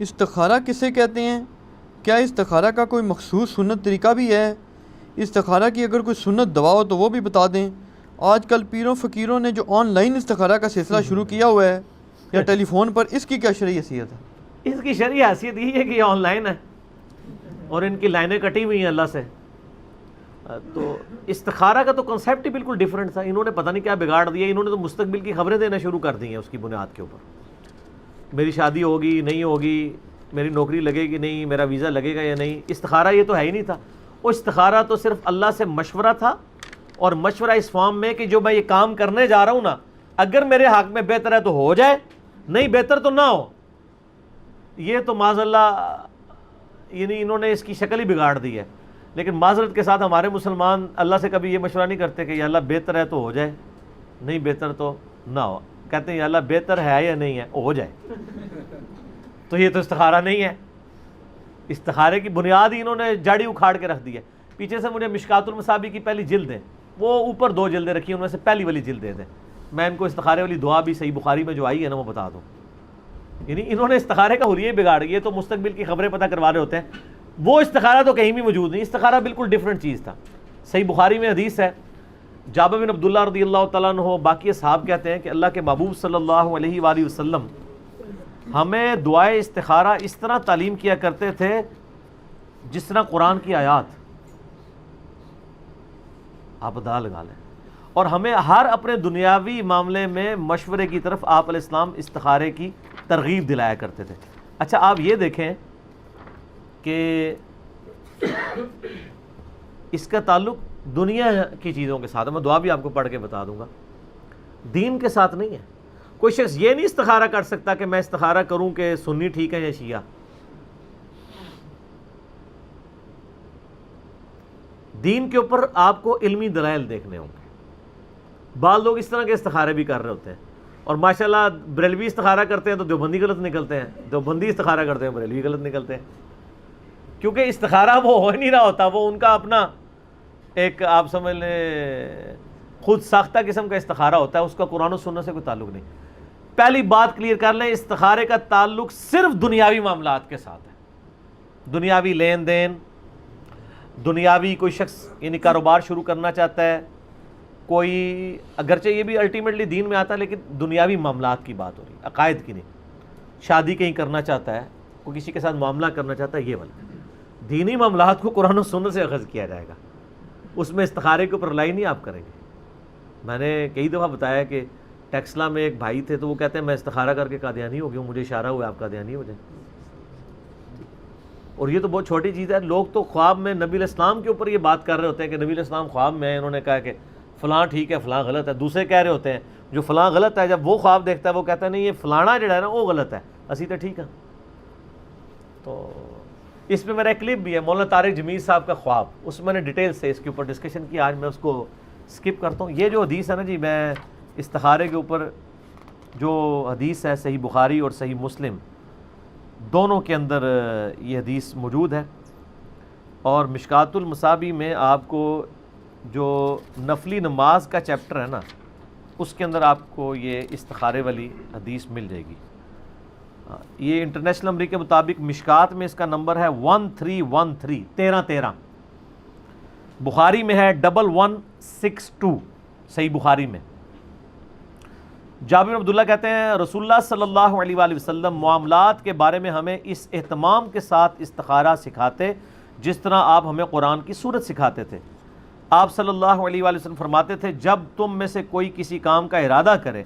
استخارہ کسے کہتے ہیں؟ کیا استخارہ کا کوئی مخصوص سنت طریقہ بھی ہے؟ استخارہ کی اگر کوئی سنت دوا ہو تو وہ بھی بتا دیں۔ آج کل پیروں فقیروں نے جو آن لائن استخارہ کا سلسلہ شروع کیا ہوا ہے یا ٹیلی فون پر، اس کی کیا شرعی حیثیت ہے؟ اس کی شرعی حیثیت یہ ہے کہ یہ آن لائن ہے اور ان کی لائنیں کٹی ہوئی ہیں اللہ سے۔ تو استخارہ کا تو کنسیپٹ ہی بالکل ڈیفرنٹ تھا، انہوں نے پتہ نہیں کیا بگاڑ دیا، انہوں نے تو مستقبل کی خبریں دینا شروع کر دی ہیں اس کی بنیاد کے اوپر۔ میری شادی ہوگی نہیں ہوگی، میری نوکری لگے گی نہیں، میرا ویزا لگے گا یا نہیں۔ استخارہ یہ تو ہے ہی نہیں تھا، وہ استخارہ تو صرف اللہ سے مشورہ تھا، اور مشورہ اس فارم میں کہ جو میں یہ کام کرنے جا رہا ہوں نا، اگر میرے حق میں بہتر ہے تو ہو جائے، نہیں بہتر تو نہ ہو۔ یہ تو معاذ اللہ یعنی انہوں نے اس کی شکل ہی بگاڑ دی ہے۔ لیکن معذرت کے ساتھ ہمارے مسلمان اللہ سے کبھی یہ مشورہ نہیں کرتے کہ یا اللہ بہتر ہے تو ہو جائے، نہیں بہتر تو نہ ہو، کہتے ہیں یا اللہ بہتر ہے یا نہیں ہے ہو جائے۔ تو یہ تو استخارہ نہیں ہے، استخارے کی بنیاد ہی انہوں نے جاڑی اکھاڑ کے رکھ دی ہے۔ پیچھے سے مجھے مشکات المصابیح کی پہلی جلد ہے، وہ اوپر 2 جلدیں رکھی ہیں، ان میں سے پہلی والی جلد دے دیں، میں ان کو استخارے والی دعا بھی صحیح بخاری میں جو آئی ہے نا وہ بتا دوں۔ یعنی انہوں نے استخارے کا حلیہ بگاڑ گیا، تو مستقبل کی خبریں پتہ کروا رہے ہوتے ہیں، وہ استخارہ تو کہیں بھی موجود نہیں، استخارہ بالکل ڈیفرنٹ چیز تھا۔ صحیح بخاری میں حدیث ہے، جابر بن عبداللہ رضی اللہ تعالیٰ عنہ باقی اصحاب کہتے ہیں کہ اللہ کے محبوب صلی اللہ علیہ وآلہ وسلم ہمیں دعائے استخارہ اس طرح تعلیم کیا کرتے تھے جس طرح قرآن کی آیات، آپ ادا لگا لیں، اور ہمیں ہر اپنے دنیاوی معاملے میں مشورے کی طرف آپ علیہ السلام استخارے کی ترغیب دلایا کرتے تھے۔ اچھا آپ یہ دیکھیں کہ اس کا تعلق دنیا کی چیزوں کے ساتھ ہے، میں دعا بھی آپ کو پڑھ کے بتا دوں گا، دین کے ساتھ نہیں ہے۔ کوئی شخص یہ نہیں استخارہ کر سکتا کہ میں استخارہ کروں کہ سنی ٹھیک ہے یا شیعہ۔ دین کے اوپر آپ کو علمی دلائل دیکھنے ہوں گے۔ بعض لوگ اس طرح کے استخارے بھی کر رہے ہوتے ہیں، اور ماشاءاللہ بریلوی استخارہ کرتے ہیں تو دیوبندی غلط نکلتے ہیں، دیوبندی استخارہ کرتے ہیں بریلوی غلط نکلتے ہیں، کیونکہ استخارہ وہ ہو ہی نہیں رہا ہوتا، وہ ان کا اپنا ایک آپ سمجھ لیں خود ساختہ قسم کا استخارہ ہوتا ہے، اس کا قرآن و سنت سے کوئی تعلق نہیں۔ پہلی بات کلیئر کر لیں، استخارے کا تعلق صرف دنیاوی معاملات کے ساتھ ہے، دنیاوی لین دین، دنیاوی کوئی شخص یعنی کاروبار شروع کرنا چاہتا ہے، کوئی اگرچہ یہ بھی الٹیمیٹلی دین میں آتا ہے لیکن دنیاوی معاملات کی بات ہو رہی ہے، عقائد کی نہیں۔ شادی کہیں کرنا چاہتا ہے، کوئی کسی کے ساتھ معاملہ کرنا چاہتا ہے، یہ والا دینی معاملات کو قرآن و سنت سے اخذ کیا جائے گا، اس میں استخارے کے اوپر رلائی نہیں آپ کریں گے۔ میں نے کئی دفعہ بتایا کہ ٹیکسلا میں ایک بھائی تھے، تو وہ کہتے ہیں میں استخارہ کر کے قادیانی ہو گیا ہوں، مجھے اشارہ ہوا آپ قادیانی ہو جائیں۔ اور یہ تو بہت چھوٹی چیز ہے، لوگ تو خواب میں نبی علیہ السلام کے اوپر یہ بات کر رہے ہوتے ہیں کہ نبی علیہ السلام خواب میں انہوں نے کہا کہ فلاں ٹھیک ہے فلاں غلط ہے، دوسرے کہہ رہے ہوتے ہیں جو فلاں غلط ہے، جب وہ خواب دیکھتا ہے وہ کہتا ہے نہیں یہ فلانا جڑا ہے نا وہ غلط ہے، اسی تو ٹھیک ہے۔ تو اس میں میرا ایک کلپ بھی ہے، مولانا طارق جمیل صاحب کا خواب، اس میں نے ڈیٹیل سے اس کے اوپر ڈسکشن کی، آج میں اس کو سکپ کرتا ہوں۔ یہ جو حدیث ہے نا جی، میں استخارے کے اوپر جو حدیث ہے صحیح بخاری اور صحیح مسلم دونوں کے اندر یہ حدیث موجود ہے، اور مشکات المصابیح میں آپ کو جو نفلی نماز کا چیپٹر ہے نا اس کے اندر آپ کو یہ استخارے والی حدیث مل جائے گی۔ یہ انٹرنیشنل نمبر کے مطابق مشکات میں اس کا نمبر ہے 1313 1313، بخاری میں ہے 1162 صحیح بخاری میں۔ جابر بن عبداللہ کہتے ہیں رسول اللہ صلی اللہ علیہ وآلہ وسلم معاملات کے بارے میں ہمیں اس اہتمام کے ساتھ استخارہ سکھاتے جس طرح آپ ہمیں قرآن کی سورت سکھاتے تھے۔ آپ صلی اللہ علیہ وآلہ وسلم فرماتے تھے جب تم میں سے کوئی کسی کام کا ارادہ کرے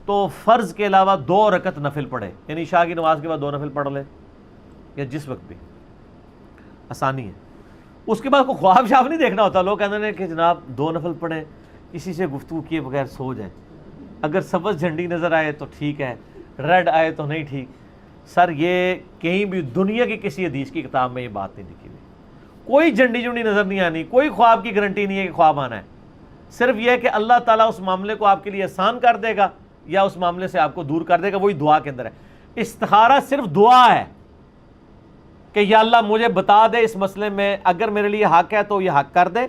تو فرض کے علاوہ 2 رکعت نفل پڑھے، یعنی عشاء کی نماز کے بعد 2 نفل پڑھ لے یا جس وقت بھی، آسانی ہے۔ اس کے بعد کوئی خواب شاف نہیں دیکھنا ہوتا، لوگ کہتے ہیں کہ جناب 2 نفل پڑھیں، کسی سے گفتگو کیے بغیر سو جائیں، اگر سبز جھنڈی نظر آئے تو ٹھیک ہے، ریڈ آئے تو نہیں ٹھیک۔ سر یہ کہیں بھی دنیا کی کسی حدیث کی کتاب میں یہ بات نہیں لکھی ہوئی، کوئی جھنڈی جھنڈی نظر نہیں آنی، کوئی خواب کی گارنٹی نہیں ہے کہ خواب آنا ہے، صرف یہ ہے کہ اللہ تعالیٰ اس معاملے کو آپ کے لیے آسان کر دے گا یا اس معاملے سے آپ کو دور کر دے گا، وہی دعا کے اندر ہے۔ استخارہ صرف دعا ہے کہ یا اللہ مجھے بتا دے اس مسئلے میں، اگر میرے لیے حق ہے تو یہ حق کر دے،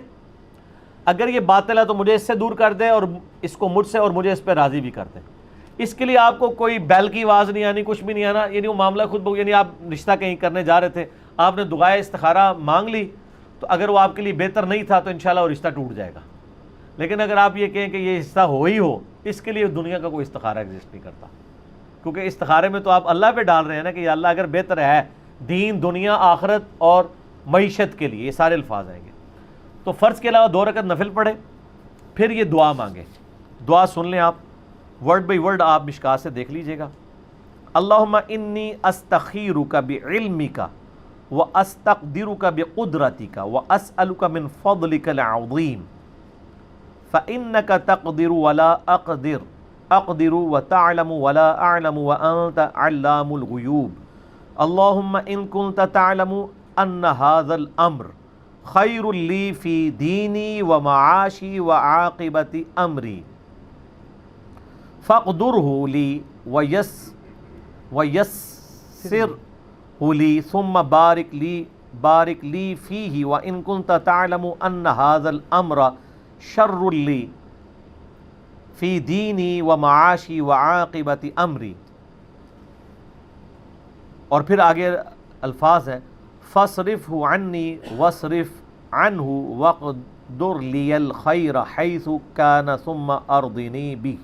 اگر یہ باطل ہے تو مجھے اس سے دور کر دے اور اس کو مجھ سے اور مجھے اس پہ راضی بھی کر دے۔ اس کے لیے آپ کو کوئی بیل کی آواز نہیں آنی، کچھ بھی نہیں آنا، یعنی وہ معاملہ خود بخود، یعنی آپ رشتہ کہیں کرنے جا رہے تھے، آپ نے دعائے استخارہ مانگ لی، تو اگر وہ آپ کے لیے بہتر نہیں تھا تو انشاءاللہ وہ رشتہ ٹوٹ جائے گا۔ لیکن اگر آپ یہ کہیں کہ یہ رشتہ ہو ہی ہو، اس کے لیے دنیا کا کوئی استخارہ ایگزسٹ نہیں کرتا، کیونکہ استخارے میں تو آپ اللہ پہ ڈال رہے ہیں نا کہ یا اللہ اگر بہتر ہے دین، دنیا، آخرت اور معیشت کے لیے، یہ سارے الفاظ آئیں گے۔ تو فرض کے علاوہ 2 رکعت نفل پڑھے، پھر یہ دعا مانگے۔ دعا سن لیں آپ، ورڈ بائی ورڈ آپ مشکات سے دیکھ لیجئے گا۔ اللہم انی استخیرک بعلمک واستقدرک بقدرتک واسألک من فضلک العظیم فإنک تقدر ولا اقدر وتعلم ولا اعلم وانت علام الغیوب اللہم ان کنت تعلم ان هذا الامر خیر لی فی دینی ومعاشی وعاقبت امری فاقدرہ لی ویسرہ لی ثم بارک لی فیہ وان کنت تعلم ان هذا الامر شر لی فی دینی ومعاشی وعاقبت امری۔ اور پھر آگے الفاظ ہے فاصرفہ عنی واصرف عنہ واقدر لی الخیر حیث کان ثم ارضنی بہ۔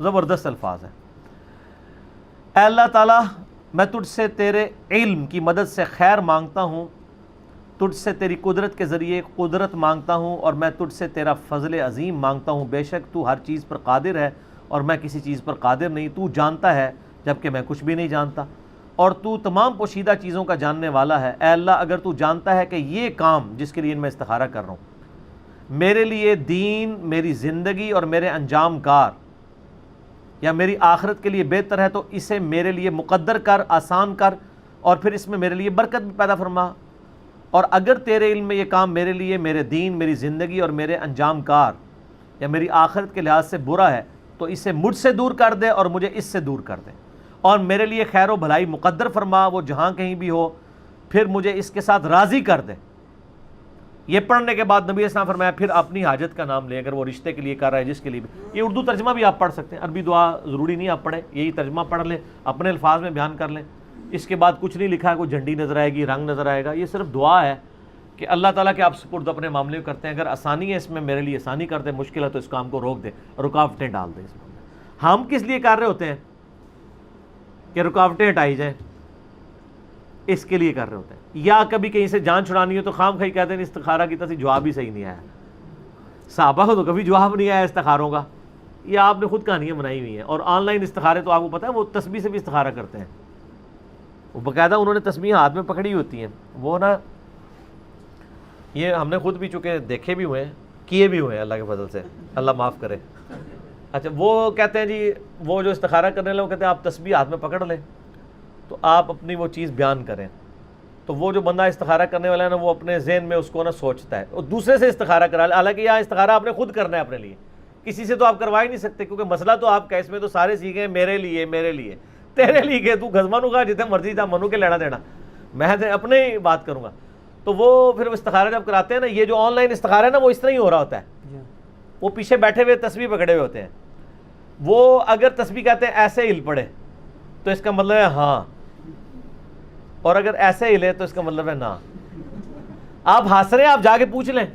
زبردست الفاظ ہے۔ اے اللہ تعالیٰ، میں تجھ سے تیرے علم کی مدد سے خیر مانگتا ہوں، تجھ سے تیری قدرت کے ذریعے قدرت مانگتا ہوں، اور میں تجھ سے تیرا فضل عظیم مانگتا ہوں۔ بے شک تو ہر چیز پر قادر ہے اور میں کسی چیز پر قادر نہیں، تو جانتا ہے جبکہ میں کچھ بھی نہیں جانتا، اور تو تمام پوشیدہ چیزوں کا جاننے والا ہے۔ اے اللہ، اگر تو جانتا ہے کہ یہ کام جس کے لیے میں استخارہ کر رہا ہوں میرے لیے دین، میری زندگی اور میرے انجام کار یا میری آخرت کے لیے بہتر ہے، تو اسے میرے لیے مقدر کر، آسان کر، اور پھر اس میں میرے لیے برکت بھی پیدا فرما۔ اور اگر تیرے علم میں یہ کام میرے لیے، میرے دین، میری زندگی اور میرے انجام کار یا میری آخرت کے لحاظ سے برا ہے، تو اسے مجھ سے دور کر دے اور مجھے اس سے دور کر دے، اور میرے لیے خیر و بھلائی مقدر فرما، وہ جہاں کہیں بھی ہو، پھر مجھے اس کے ساتھ راضی کر دے۔ یہ پڑھنے کے بعد نبی علیہ السلام فرمایا پھر اپنی حاجت کا نام لیں، اگر وہ رشتے کے لیے کر رہا ہے، جس کے لیے بھی۔ یہ اردو ترجمہ بھی آپ پڑھ سکتے ہیں، عربی دعا ضروری نہیں آپ پڑھیں، یہی ترجمہ پڑھ لیں، اپنے الفاظ میں بیان کر لیں۔ اس کے بعد کچھ نہیں لکھا ہے، کوئی جھنڈی نظر آئے گی، رنگ نظر آئے گا، یہ صرف دعا ہے کہ اللہ تعالیٰ کے آپ سپرد اپنے معاملے میں کرتے ہیں، اگر آسانی ہے اس میں میرے لیے آسانی کر دے، مشکل ہے تو اس کام کو روک دے، رکاوٹیں ڈال دے اس میں۔ ہم کس لیے کر رہے ہوتے ہیں کہ رکاوٹیں ہٹائی جائیں، اس کے لیے کر رہے ہوتے ہیں، یا کبھی کہیں سے جان چھڑانی ہو تو خام خواہ کہتے ہیں استخارہ کی طرف جواب ہی صحیح نہیں آیا۔ صحابہ کو تو کبھی جواب نہیں آیا استخاروں کا، یہ آپ نے خود کہانیاں بنائی ہوئی ہیں۔ اور آن لائن استخارے تو آپ کو پتہ ہے وہ تسبیح سے بھی استخارہ کرتے ہیں، وہ باقاعدہ انہوں نے تسبیح ہاتھ میں پکڑی ہوتی ہیں، وہ نا، یہ ہم نے خود بھی چونکہ دیکھے بھی ہوئے ہیں، کیے بھی ہوئے ہیں، اللہ کے فضل سے، اللہ معاف کرے۔ اچھا، وہ کہتے ہیں جی، وہ جو استخارہ کرنے والے وہ کہتے ہیں آپ تسبیح ہاتھ میں پکڑ لیں تو آپ اپنی وہ چیز بیان کریں، تو وہ جو بندہ استخارہ کرنے والا ہے نا، وہ اپنے ذہن میں اس کو نا سوچتا ہے، اور دوسرے سے استخارہ کرا لے، حالانکہ یہاں استخارہ آپ نے خود کرنا ہے اپنے لیے، کسی سے تو آپ کروا ہی نہیں سکتے، کیونکہ مسئلہ تو آپ کا اس میں تو سارے سیکھے ہیں میرے لیے، میرے لیے، تیرے لیے کہ تو گزمانو کا جتنے مرضی تھا منو کے لینا دینا، میں اپنے ہی بات کروں گا۔ تو وہ پھر استخارہ جب کراتے ہیں نا، یہ جو آن لائن استخارہ ہے نا، وہ اس طرح ہی ہو رہا ہوتا ہے، وہ پیچھے بیٹھے ہوئے تسبیح پکڑے ہوئے ہوتے ہیں، وہ اگر تسبیح کہتے ہیں ایسے ہل پڑے تو اس کا مطلب ہے ہاں، اور اگر ایسے ہلے تو اس کا مطلب ہے نا۔ آپ ہنس رہے ہیں، آپ جا کے پوچھ لیں،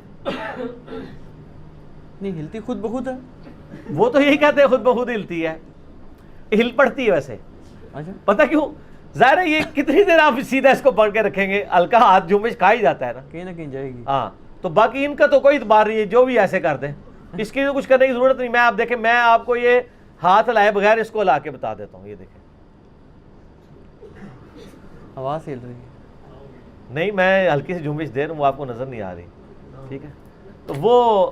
نہیں ہلتی خود بخود ہے، وہ تو یہی کہتے ہیں خود بخود ہلتی ہے، ہل پڑتی ہے ویسے، پتہ کیوں؟ ظاہر ہے یہ کتنی دیر آپ سیدھا اس کو پڑھ کے رکھیں گے، ہلکا ہاتھ جھومش کھا ہی جاتا ہے نا، کہیں نہ کہیں جائے گی۔ ہاں، تو باقی ان کا تو کوئی اعتبار نہیں ہے، جو بھی ایسے کر دیں، اس کی تو کچھ کرنے کی ضرورت نہیں۔ میں آپ دیکھیں، میں آپ کو یہ ہاتھ لائے بغیر اس کو لا کے بتا دیتا ہوں، یہ دیکھیں، آواز ہل رہی ہے، نہیں میں ہلکی سی جھومش دے رہا ہوں، وہ آپ کو نظر نہیں آ رہی، ٹھیک ہے؟ تو وہ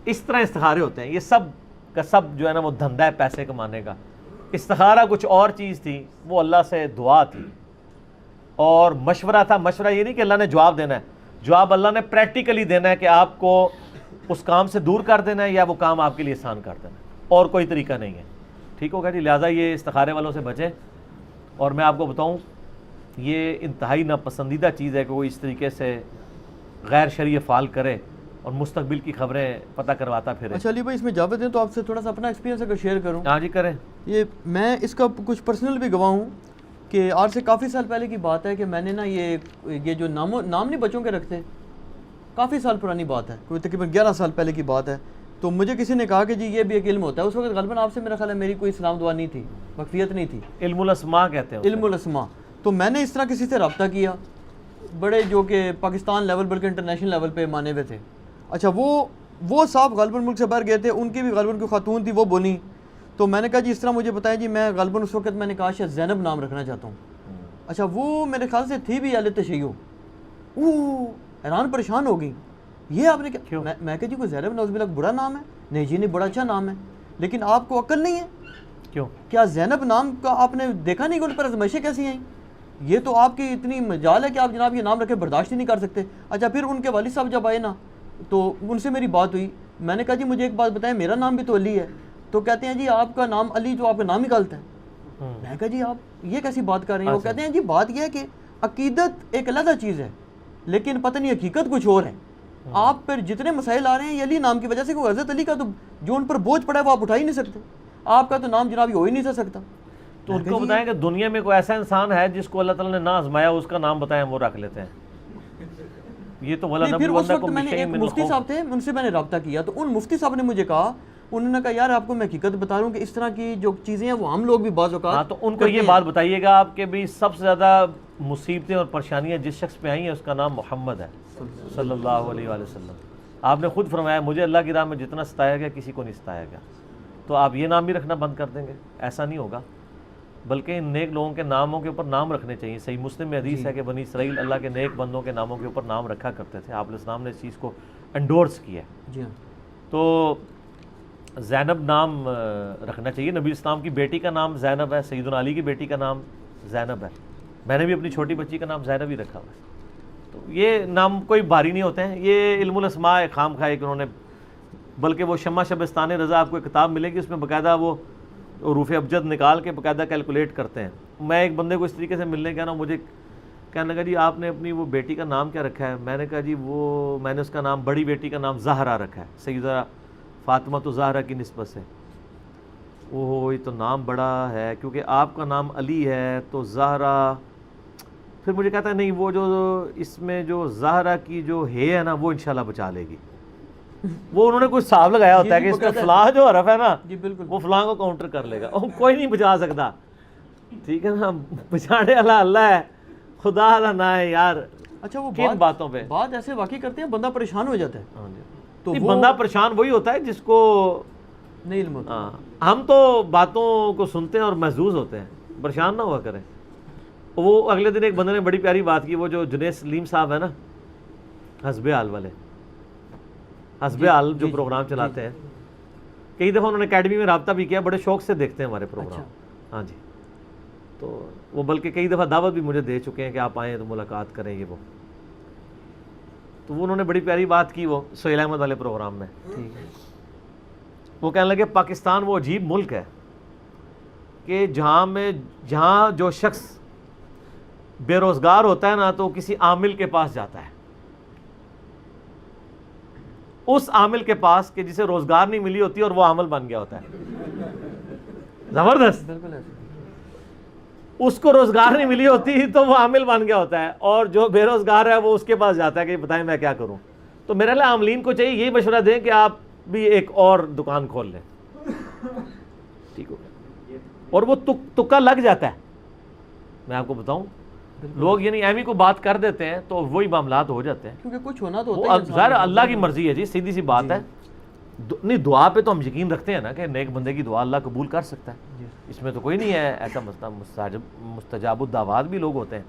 اس طرح استخارے ہوتے ہیں، یہ سب کا سب جو ہے نا وہ دھندا ہے پیسے کمانے کا۔ استخارہ کچھ اور چیز تھی، وہ اللہ سے دعا تھی اور مشورہ تھا۔ مشورہ یہ نہیں کہ اللہ نے جواب دینا ہے، جواب اللہ نے پریکٹیکلی دینا ہے کہ آپ کو اس کام سے دور کر دینا ہے یا وہ کام آپ کے لیے آسان کر دینا ہے، اور کوئی طریقہ نہیں ہے، ٹھیک ہوگا جی؟ لہٰذا یہ استخارے والوں سے بچیں، اور میں آپ کو بتاؤں یہ انتہائی ناپسندیدہ چیز ہے کہ وہ اس طریقے سے غیر شرعی افعال کرے اور مستقبل کی خبریں پتہ کرواتا پھرے۔ اچھا علی بھائی اس میں اجازت دیں تو آپ سے تھوڑا سا اپنا ایکسپیرینس اگر شیئر کروں۔ ہاں جی کریں۔ یہ میں اس کا کچھ پرسنل بھی گواہ ہوں کہ آج سے کافی سال پہلے کی بات ہے کہ میں نے نا یہ جو نام نہیں بچوں کے رکھتے، کافی سال پرانی بات ہے، کوئی تقریباً 11 سال پہلے کی بات ہے، تو مجھے کسی نے کہا کہ جی یہ بھی ایک علم ہوتا ہے۔ اس وقت غالباً آپ سے میرا خیال ہے میری کوئی سلام دعا نہیں تھی، واقفیت نہیں تھی، علم الاسماء کہتے ہیں علم الاسماء۔ تو میں نے اس طرح کسی سے رابطہ کیا، بڑے جو کہ پاکستان لیول بلکہ انٹرنیشنل لیول پہ مانے ہوئے تھے۔ اچھا وہ صاحب غالباً ملک سے باہر گئے تھے، ان کی بھی غالباً کوئی خاتون تھی، وہ بولی تو میں نے کہا جی اس طرح مجھے بتائیں جی، میں غالباً اس وقت میں نے کہا شاید زینب نام رکھنا چاہتا ہوں۔ اچھا وہ میرے خیال سے تھی بھی اہل تشیع، وہ حیران پریشان ہو گئی، یہ آپ نے کیا؟ میں کہا جی کوئی زینب نعوذ باللہ برا نام ہے؟ نہیں جی نہیں، بڑا اچھا نام ہے، لیکن آپ کو عقل نہیں ہے؟ کیوں؟ کیا زینب نام کا آپ نے دیکھا نہیں کہ ان پر آزمائشیں کیسی ہیں؟ یہ تو آپ کی اتنی مجال ہے کہ آپ جناب یہ نام رکھے برداشت ہی نہیں کر سکتے۔ اچھا پھر ان کے والد صاحب جب آئے نا تو ان سے میری بات ہوئی، میں نے کہا جی مجھے ایک بات بتائیں، میرا نام بھی تو علی ہے، تو کہتے ہیں جی آپ کا نام علی جو آپ کا نام ہی غلط ہے۔ میں کہا جی آپ یہ کیسی بات کر رہے ہیں؟ وہ کہتے ہیں جی بات یہ ہے کہ عقیدت ایک علیحدہ چیز ہے، لیکن پتہ نہیں حقیقت کچھ اور ہے۔ آپ پر جتنے مسائل آ رہے ہیں یہ علی نام کی وجہ سے، کوئی حضرت علی کا تو جو ان پر بوجھ پڑا ہے وہ آپ اٹھا ہی نہیں سکتے، آپ کا تو نام جناب یہ ہو ہی نہیں سکتا۔ تو ان کو بتائیں کہ دنیا میں کوئی ایسا انسان ہے جس کو اللہ تعالیٰ نے نہ آزمایا، اس کا نام بتائیں وہ رکھ لیتے ہیں۔ یہ تو پھر اس وقت میں نے ایک مفتی صاحب تھے، ان سے میں نے رابطہ کیا، تو ان مفتی صاحب نے مجھے کہا، انہوں نے کہا یار آپ کو میں حقیقت بتا رہا ہوں کہ اس طرح کی جو چیزیں ہیں وہ ہم لوگ بھی بعض اوقات۔ ہاں تو ان کو یہ بات بتائیے گا آپ کے بھی سب سے زیادہ مصیبتیں اور پریشانیاں جس شخص پہ آئی ہیں اس کا نام محمد ہے صلی اللہ علیہ وآلہ وسلم۔ آپ نے خود فرمایا مجھے اللہ کی راہ میں جتنا ستایا گیا کسی کو نہیں ستایا گیا، تو آپ یہ نام بھی رکھنا بند کر دیں گے؟ ایسا نہیں ہوگا، بلکہ ان نیک لوگوں کے ناموں کے اوپر نام رکھنے چاہیے۔ صحیح مسلم میں حدیث ہے کہ بنی اسرائیل اللہ کے نیک بندوں کے ناموں کے اوپر نام رکھا کرتے تھے، آپ علیہ السلام نے اس چیز کو انڈورس کیا ہے۔ تو زینب نام رکھنا چاہیے۔ نبی اسلام کی بیٹی کا نام زینب ہے، سیدنا علی کی بیٹی کا نام زینب ہے، میں نے بھی اپنی چھوٹی بچی کا نام زینب ہی رکھا ہوا ہے۔ تو یہ نام کوئی بھاری نہیں ہوتے ہیں، یہ علم الاسماء خام خواہ کہ انہوں نے، بلکہ وہ شمع شبستان رضا آپ کو ایک کتاب ملے گی، اس میں باقاعدہ وہ حروف ابجد نکال کے باقاعدہ کیلکولیٹ کرتے ہیں۔ میں ایک بندے کو اس طریقے سے ملنے گیا نا، مجھے کہنے لگا جی آپ نے اپنی وہ بیٹی کا نام کیا رکھا ہے؟ میں نے کہا جی وہ میں نے اس کا نام، بڑی بیٹی کا نام زہرا رکھا ہے، سیدہ فاطمہ تو زہرا کی نسبت سے۔ اوہ یہ تو نام بڑا ہے، کیونکہ آپ کا نام علی ہے تو زہرا۔ پھر مجھے کہتا ہے نہیں وہ جو اس میں جو زہرا کی جو ہے نا وہ انشاءاللہ بچا لے گی۔ وہ انہوں نے کوئی حساب لگایا ہوتا ہے کہ اس میں فلاں جو حرف ہے نا وہ فلاں کو کاؤنٹر کر لے گا، کوئی نہیں بچا سکتا، ٹھیک ہے نا، بچانے والا اللہ ہے، خدا اللہ نہ ہے یار۔ اچھا وہ کن باتوں پہ بات ایسے واقعی کرتے ہیں بندہ پریشان ہو جاتا ہے۔ تو بندہ پریشان وہی ہوتا ہے جس کو نہیں علم ہوتا۔ ہم تو باتوں کو سنتے ہیں اور محظوظ ہوتے ہیں، پریشان نہ ہوا کریں۔ وہ اگلے دن ایک بندے نے بڑی پیاری بات کی، وہ جو جنید سلیم صاحب ہے نا، حسب حال والے، حسب حال جو پروگرام چلاتے ہیں، کئی دفعہ انہوں نے اکیڈمی میں رابطہ بھی کیا، بڑے شوق سے دیکھتے ہیں ہمارے پروگرام۔ ہاں جی، تو وہ بلکہ کئی دفعہ دعوت بھی مجھے دے چکے ہیں کہ آپ آئیں تو ملاقات کریں یہ وہ۔ تو وہ انہوں نے بڑی پیاری بات کی وہ سہیل احمد والے پروگرام میں، وہ کہنے لگے پاکستان وہ عجیب ملک ہے کہ جہاں جو شخص بے روزگار ہوتا ہے نا تو کسی عامل کے پاس جاتا ہے، اس عامل کے پاس کہ جسے روزگار نہیں ملی ہوتی اور وہ عامل بن گیا ہوتا ہے۔ زبردست، اس کو روزگار نہیں ملی ہوتی تو وہ عامل بن گیا ہوتا ہے، اور جو بے روزگار ہے وہ اس کے پاس جاتا ہے کہ بتائیں میں کیا کروں۔ تو میرے لیے عاملین کو چاہیے یہی مشورہ دیں کہ آپ بھی ایک اور دکان کھول لیں، ٹھیک ہو، اور وہ تکا لگ جاتا ہے۔ میں آپ کو بتاؤں لوگ یعنی ایمی کو بات کر دیتے ہیں تو وہی معاملات ہو جاتے ہیں، کیونکہ کچھ ہونا تو ہوتا ہے، ظاہر اللہ کی مرضی ہے جی، سیدھی سی بات ہے۔ نہیں دعا پہ تو ہم یقین رکھتے ہیں نا کہ نیک بندے کی دعا اللہ قبول کر سکتا ہے، اس میں تو کوئی نہیں ہے ایسا مسئلہ، مستجاب الدعوات بھی لوگ ہوتے ہیں،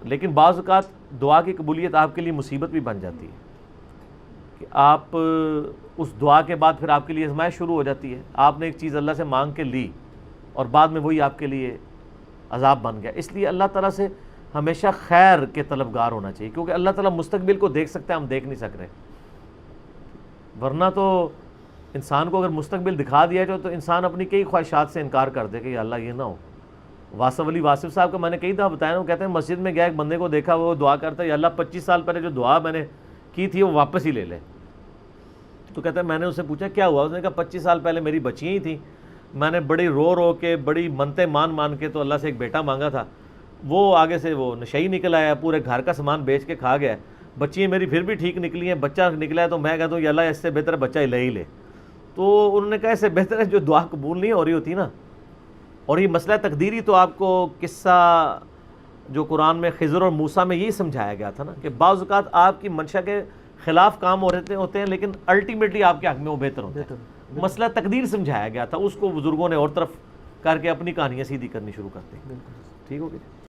لیکن بعض اوقات دعا کی قبولیت آپ کے لیے مصیبت بھی بن جاتی ہے کہ آپ اس دعا کے بعد پھر آپ کے لیے آزمائش شروع ہو جاتی ہے، آپ نے ایک چیز اللہ سے مانگ کے لی اور بعد میں وہی آپ کے لیے عذاب بن گیا۔ اس لیے اللہ تعالیٰ سے ہمیشہ خیر کے طلبگار ہونا چاہیے، کیونکہ اللہ تعالیٰ مستقبل کو دیکھ سکتا ہے، ہم دیکھ نہیں سک رہے، ورنہ تو انسان کو اگر مستقبل دکھا دیا جائے تو انسان اپنی کئی خواہشات سے انکار کر دے کہ یا اللہ یہ نہ ہو۔ واصف علی واصف صاحب کا میں نے کئی دفعہ بتایا نا، وہ کہتے ہیں مسجد میں گیا ایک بندے کو دیکھا وہ دعا کرتا ہے، یا اللہ 25 سال پہلے جو دعا میں نے کی تھی وہ واپس ہی لے لے. تو کہتا ہے میں نے اس سے پوچھا کیا ہوا؟ اس نے کہا 25 سال پہلے میری بچیاں ہی تھیں, میں نے بڑی رو کے بڑی منتیں مان کے تو اللہ سے ایک بیٹا مانگا تھا, وہ آگے سے وہ نشئی نکل آیا, پورے گھر کا سامان بیچ کے کھا گیا. بچیاں میری پھر بھی ٹھیک نکلی ہیں, بچہ نکلا ہے تو میں کہتا ہوں یا اللہ اس سے بہتر ہے بچہ ہی لے ہی لے. تو انہوں نے کہا اس سے بہتر ہے جو دعا قبول نہیں ہو رہی ہوتی نا. اور یہ مسئلہ تقدیری تو آپ کو قصہ جو قرآن میں خضر اور موسیٰ میں یہی سمجھایا گیا تھا نا کہ بعض اوقات آپ کی منشا کے خلاف کام ہوتے ہیں لیکن الٹیمیٹلی آپ کے حق میں وہ بہتر ہوتا ہے. مسئلہ تقدیر سمجھایا گیا تھا, اس کو بزرگوں نے اور طرف کر کے اپنی کہانیاں سیدھی کرنی شروع کرتے ہیں. ٹھیک ہو گیا.